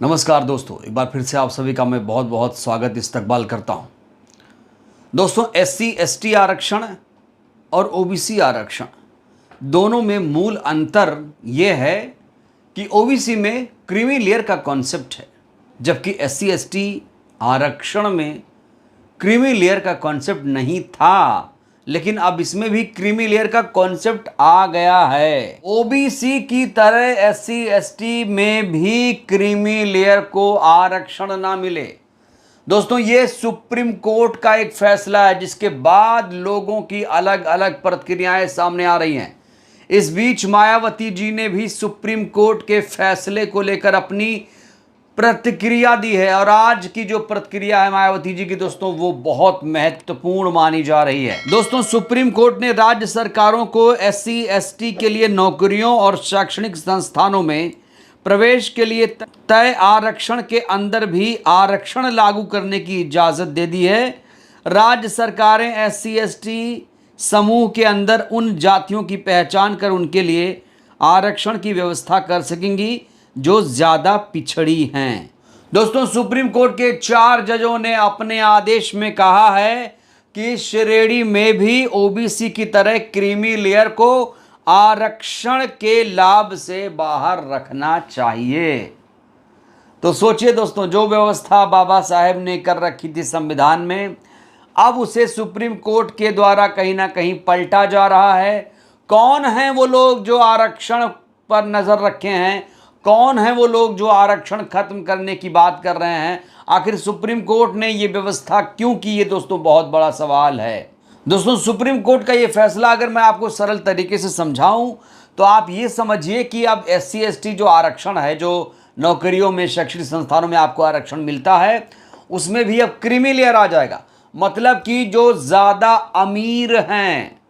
नमस्कार दोस्तों, एक बार फिर से आप सभी का मैं बहुत बहुत स्वागत इस्तकबाल करता हूं। दोस्तों, एससी एसटी आरक्षण और ओबीसी आरक्षण दोनों में मूल अंतर यह है कि ओबीसी में क्रीमी लेयर का कॉन्सेप्ट है, जबकि एससी एसटी आरक्षण में क्रीमी लेयर का कॉन्सेप्ट नहीं था, लेकिन अब इसमें भी क्रीमी लेयर का कॉन्सेप्ट आ गया है। ओबीसी की तरह एससी एसटी में भी क्रीमी लेयर को आरक्षण ना मिले। दोस्तों, ये सुप्रीम कोर्ट का एक फैसला है, जिसके बाद लोगों की अलग अलग प्रतिक्रियाएं सामने आ रही हैं। इस बीच मायावती जी ने भी सुप्रीम कोर्ट के फैसले को लेकर अपनी प्रतिक्रिया दी है, और आज की जो प्रतिक्रिया है मायावती जी की दोस्तों, वो बहुत महत्वपूर्ण मानी जा रही है। दोस्तों, सुप्रीम कोर्ट ने राज्य सरकारों को एससी एसटी के लिए नौकरियों और शैक्षणिक संस्थानों में प्रवेश के लिए तय आरक्षण के अंदर भी आरक्षण लागू करने की इजाजत दे दी है। राज्य सरकारें एससी एसटी समूह के अंदर उन जातियों की पहचान कर उनके लिए आरक्षण की व्यवस्था कर सकेंगी जो ज्यादा पिछड़ी हैं। दोस्तों, सुप्रीम कोर्ट के 4 जजों ने अपने आदेश में कहा है कि श्रेणी में भी ओबीसी की तरह क्रीमी लेयर को आरक्षण के लाभ से बाहर रखना चाहिए। तो सोचिए दोस्तों, जो व्यवस्था बाबा साहेब ने कर रखी थी संविधान में, अब उसे सुप्रीम कोर्ट के द्वारा कहीं ना कहीं पलटा जा रहा है। कौन हैं वो लोग जो आरक्षण पर नजर रखे हैं? कौन है वो लोग जो आरक्षण खत्म करने की बात कर रहे हैं? आखिर सुप्रीम कोर्ट ने ये व्यवस्था क्यों की? ये दोस्तों बहुत बड़ा सवाल है। दोस्तों, सुप्रीम कोर्ट का ये फैसला अगर मैं आपको सरल तरीके से समझाऊं तो आप ये समझिए कि अब एससी एसटी जो आरक्षण है, जो नौकरियों में शैक्षणिक संस्थानों में आपको आरक्षण मिलता है, उसमें भी अब क्रीमी लेयर आ जाएगा। मतलब कि जो ज्यादा अमीर हैं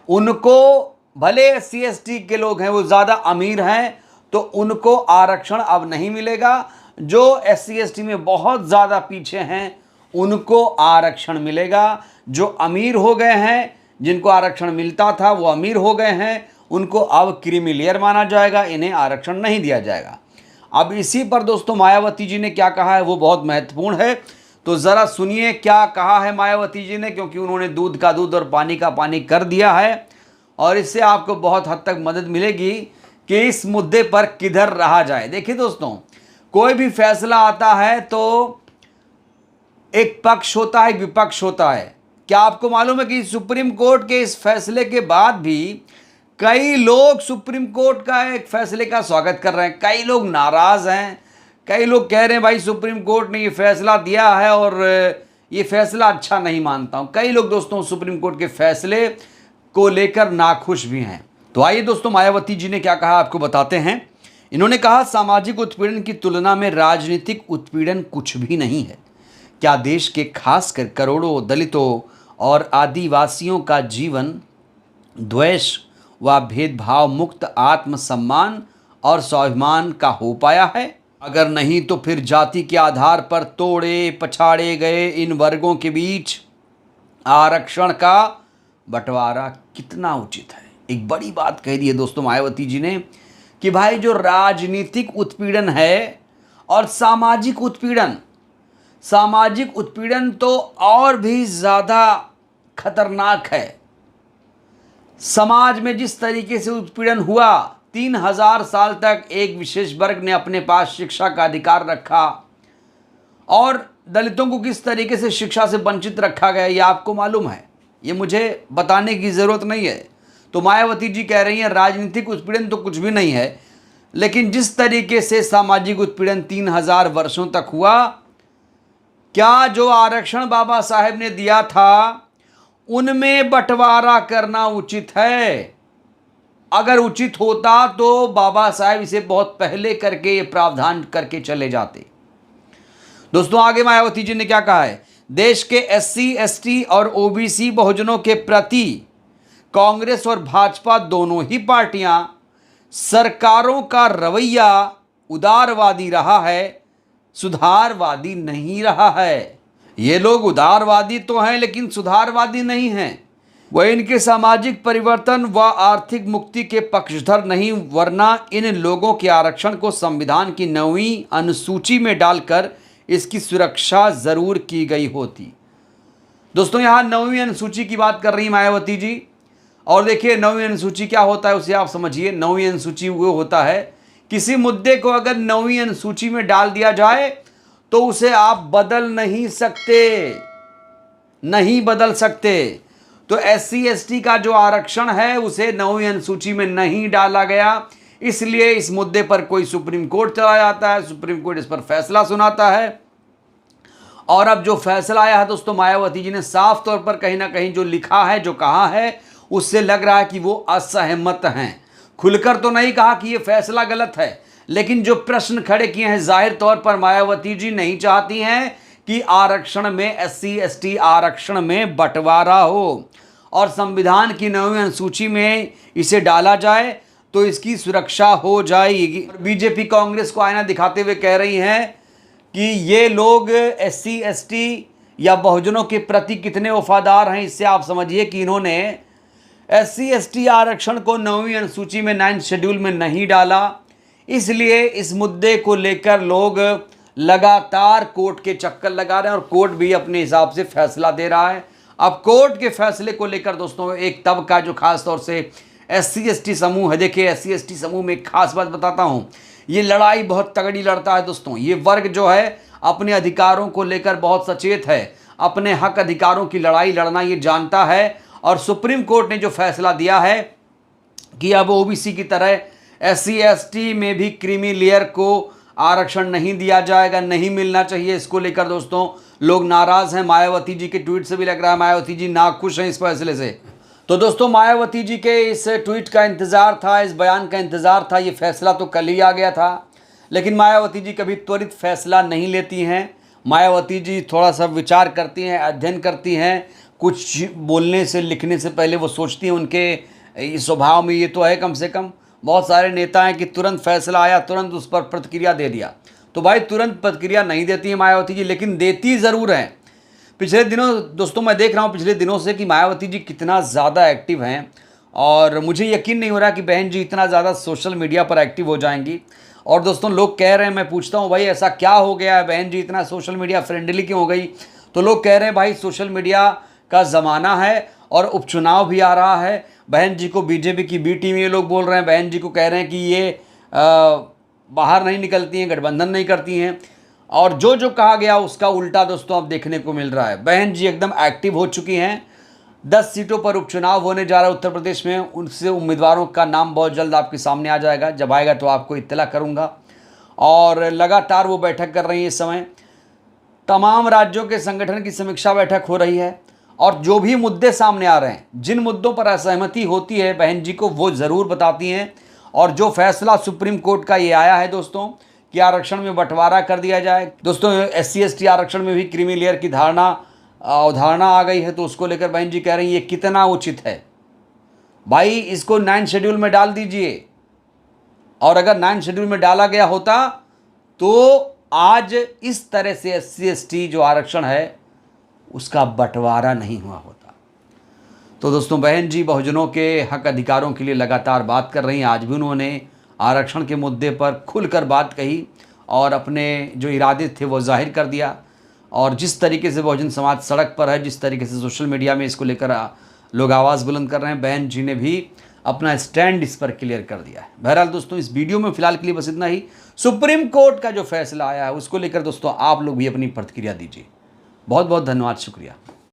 उनको, भले एससी एसटी के लोग हैं वो ज्यादा अमीर हैं तो उनको आरक्षण अब नहीं मिलेगा। जो एससी एसटी में बहुत ज़्यादा पीछे हैं उनको आरक्षण मिलेगा। जो अमीर हो गए हैं, जिनको आरक्षण मिलता था वो अमीर हो गए हैं, उनको अब क्रीमी लेयर माना जाएगा, इन्हें आरक्षण नहीं दिया जाएगा। अब इसी पर दोस्तों मायावती जी ने क्या कहा है वो बहुत महत्वपूर्ण है। तो ज़रा सुनिए क्या कहा है मायावती जी ने, क्योंकि उन्होंने दूध का दूध और पानी का पानी कर दिया है, और इससे आपको बहुत हद तक मदद मिलेगी कि इस मुद्दे पर किधर रहा जाए। देखिए दोस्तों, कोई भी फैसला आता है तो एक पक्ष होता है, एक विपक्ष होता है। क्या आपको मालूम है कि सुप्रीम कोर्ट के इस फैसले के बाद भी कई लोग सुप्रीम कोर्ट का एक फैसले का स्वागत कर रहे हैं? कई लोग नाराज हैं, कई लोग कह रहे हैं भाई सुप्रीम कोर्ट ने ये फैसला दिया है और ये फैसला अच्छा नहीं मानता हूं। कई लोग दोस्तों सुप्रीम कोर्ट के फैसले को लेकर नाखुश भी हैं। तो आइए दोस्तों, मायावती जी ने क्या कहा आपको बताते हैं। इन्होंने कहा, सामाजिक उत्पीड़न की तुलना में राजनीतिक उत्पीड़न कुछ भी नहीं है। क्या देश के खासकर करोड़ों दलितों और आदिवासियों का जीवन द्वेष व भेदभाव मुक्त आत्मसम्मान और स्वाभिमान का हो पाया है? अगर नहीं तो फिर जाति के आधार पर तोड़े पछाड़े गए इन वर्गों के बीच आरक्षण का बंटवारा कितना उचित है? एक बड़ी बात कह दी है दोस्तों मायावती जी ने कि भाई जो राजनीतिक उत्पीड़न है और सामाजिक उत्पीड़न तो और भी ज़्यादा खतरनाक है। समाज में जिस तरीके से उत्पीड़न हुआ, 3000 साल तक एक विशेष वर्ग ने अपने पास शिक्षा का अधिकार रखा, और दलितों को किस तरीके से शिक्षा से वंचित रखा गया ये आपको मालूम है, ये मुझे बताने की ज़रूरत नहीं है। तो मायावती जी कह रही हैं राजनीतिक उत्पीड़न तो कुछ भी नहीं है, लेकिन जिस तरीके से सामाजिक उत्पीड़न 3000 वर्षों तक हुआ, क्या जो आरक्षण बाबा साहेब ने दिया था उनमें बंटवारा करना उचित है? अगर उचित होता तो बाबा साहेब इसे बहुत पहले करके ये प्रावधान करके चले जाते। दोस्तों, आगे मायावती जी ने क्या कहा है, देश के एससी एसटी और ओबीसी बहुजनों के प्रति कांग्रेस और भाजपा दोनों ही पार्टियां सरकारों का रवैया उदारवादी रहा है, सुधारवादी नहीं रहा है। ये लोग उदारवादी तो हैं लेकिन सुधारवादी नहीं हैं। वह इनके सामाजिक परिवर्तन व आर्थिक मुक्ति के पक्षधर नहीं, वरना इन लोगों के आरक्षण को संविधान की 9वीं अनुसूची में डालकर इसकी सुरक्षा जरूर की गई होती। दोस्तों यहाँ 9वीं अनुसूची की बात कर रही मायावती जी। और देखिए 9वीं अनुसूची क्या होता है उसे आप समझिए। 9वीं अनुसूची वो होता है, किसी मुद्दे को अगर 9वीं अनुसूची में डाल दिया जाए तो उसे आप बदल नहीं सकते। तो SC ST का जो आरक्षण है उसे 9वीं अनुसूची में नहीं डाला गया, इसलिए इस मुद्दे पर कोई सुप्रीम कोर्ट चला जाता है, सुप्रीम कोर्ट इस पर फैसला सुनाता है। और अब जो फैसला आया है दोस्तों, मायावती जी ने साफ तौर पर कहीं ना कहीं जो लिखा है, जो कहा है, उससे लग रहा है कि वो असहमत हैं। खुलकर तो नहीं कहा कि ये फैसला गलत है, लेकिन जो प्रश्न खड़े किए हैं जाहिर तौर पर मायावती जी नहीं चाहती हैं कि आरक्षण में SC ST आरक्षण में बंटवारा हो और संविधान की 9वीं अनुसूची में इसे डाला जाए तो इसकी सुरक्षा हो जाएगी। बीजेपी कांग्रेस को आईना दिखाते हुए कह रही हैं कि ये लोग SC ST या बहुजनों के प्रति कितने वफादार हैं, इससे आप समझिए कि इन्होंने SC ST आरक्षण को 9वीं अनुसूची में 9th शेड्यूल में नहीं डाला, इसलिए इस मुद्दे को लेकर लोग लगातार कोर्ट के चक्कर लगा रहे हैं और कोर्ट भी अपने हिसाब से फैसला दे रहा है। अब कोर्ट के फैसले को लेकर दोस्तों एक तबका जो खास तौर से SC ST समूह है, देखिए SC ST समूह में एक खास बात बताता हूं, ये लड़ाई बहुत तगड़ी लड़ता है दोस्तों। ये वर्ग जो है अपने अधिकारों को लेकर बहुत सचेत है, अपने हक अधिकारों की लड़ाई लड़ना ये जानता है। और सुप्रीम कोर्ट ने जो फैसला दिया है कि अब OBC की तरह SC ST में भी क्रीमी लेयर को आरक्षण नहीं दिया जाएगा, नहीं मिलना चाहिए, इसको लेकर दोस्तों लोग नाराज हैं। मायावती जी के ट्वीट से भी लग रहा है मायावती जी नाखुश हैं इस फैसले से। तो दोस्तों मायावती जी के इस ट्वीट का इंतजार था, इस बयान का इंतजार था। ये फैसला तो कल ही आ गया था, लेकिन मायावती जी कभी त्वरित फैसला नहीं लेती हैं। मायावती जी थोड़ा सा विचार करती हैं, अध्ययन करती हैं, कुछ बोलने से लिखने से पहले वो सोचती हैं। उनके स्वभाव में ये तो है कम से कम। बहुत सारे नेता हैं कि तुरंत फैसला आया तुरंत उस पर प्रतिक्रिया दे दिया, तो भाई तुरंत प्रतिक्रिया नहीं देती है मायावती जी, लेकिन देती ज़रूर हैं। पिछले दिनों दोस्तों मैं देख रहा हूँ पिछले दिनों से कि मायावती जी कितना ज़्यादा एक्टिव हैं, और मुझे यकीन नहीं हो रहा कि बहन जी इतना ज़्यादा सोशल मीडिया पर एक्टिव हो जाएंगी। और दोस्तों लोग कह रहे हैं, मैं पूछता हूँ भाई ऐसा क्या हो गया है, बहन जी इतना सोशल मीडिया फ्रेंडली क्यों हो गई? तो लोग कह रहे हैं भाई सोशल मीडिया का ज़माना है और उपचुनाव भी आ रहा है। बहन जी को बीजेपी की बी टीम ये लोग बोल रहे हैं, बहन जी को कह रहे हैं कि ये बाहर नहीं निकलती हैं, गठबंधन नहीं करती हैं। और जो जो कहा गया उसका उल्टा दोस्तों अब देखने को मिल रहा है। बहन जी एकदम एक्टिव हो चुकी हैं। 10 सीटों पर उपचुनाव होने जा रहा है उत्तर प्रदेश में, उनसे उम्मीदवारों का नाम बहुत जल्द आपके सामने आ जाएगा। जब आएगा तो आपको इत्तला करूँगा। और लगातार वो बैठक कर रही है इस समय, तमाम राज्यों के संगठन की समीक्षा बैठक हो रही है। और जो भी मुद्दे सामने आ रहे हैं, जिन मुद्दों पर असहमति होती है बहन जी को, वो ज़रूर बताती हैं। और जो फैसला सुप्रीम कोर्ट का ये आया है दोस्तों कि आरक्षण में बंटवारा कर दिया जाए, दोस्तों SC ST आरक्षण में भी क्रीमी लेयर की अवधारणा आ गई है, तो उसको लेकर बहन जी कह रही हैं ये कितना उचित है भाई, इसको 9th शेड्यूल में डाल दीजिए। और अगर 9th शेड्यूल में डाला गया होता तो आज इस तरह से SC ST जो आरक्षण है उसका बंटवारा नहीं हुआ होता। तो दोस्तों बहन जी बहुजनों के हक अधिकारों के लिए लगातार बात कर रही हैं। आज भी उन्होंने आरक्षण के मुद्दे पर खुलकर बात कही और अपने जो इरादे थे वो जाहिर कर दिया। और जिस तरीके से बहुजन समाज सड़क पर है, जिस तरीके से सोशल मीडिया में इसको लेकर लोग आवाज़ बुलंद कर रहे हैं, बहन जी ने भी अपना स्टैंड इस पर क्लियर कर दिया है। बहरहाल दोस्तों इस वीडियो में फिलहाल के लिए बस इतना ही। सुप्रीम कोर्ट का जो फैसला आया है उसको लेकर दोस्तों आप लोग भी अपनी प्रतिक्रिया दीजिए। बहुत बहुत धन्यवाद, शुक्रिया।